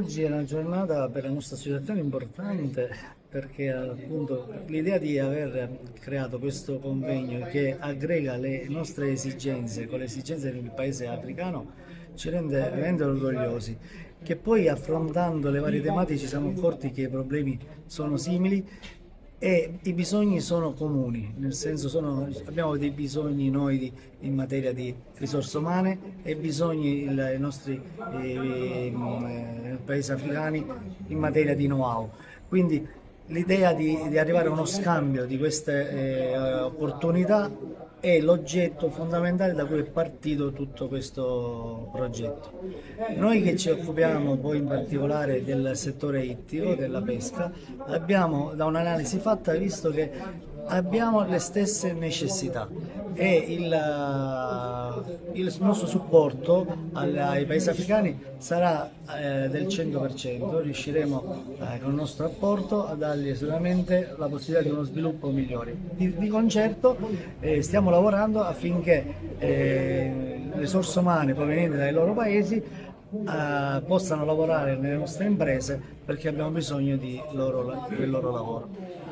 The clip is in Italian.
Oggi è una giornata per la nostra associazione importante perché appunto l'idea di aver creato questo convegno che aggrega le nostre esigenze con le esigenze del paese africano ci rende veramente orgogliosi, che poi affrontando le varie tematiche ci siamo accorti che i problemi sono simili e i bisogni sono comuni, nel senso abbiamo dei bisogni noi in materia di risorse umane e bisogni i nostri paesi africani in materia di know-how. Quindi l'idea di arrivare a uno scambio di queste opportunità è l'oggetto fondamentale da cui è partito tutto questo progetto. Noi che ci occupiamo poi in particolare del settore ittico, della pesca, abbiamo da un'analisi fatta visto che abbiamo le stesse necessità e il nostro supporto ai paesi africani sarà del 100%, riusciremo con il nostro apporto a dargli sicuramente la possibilità di uno sviluppo migliore. Di concerto stiamo lavorando affinché le risorse umane provenienti dai loro paesi possano lavorare nelle nostre imprese perché abbiamo bisogno del loro lavoro.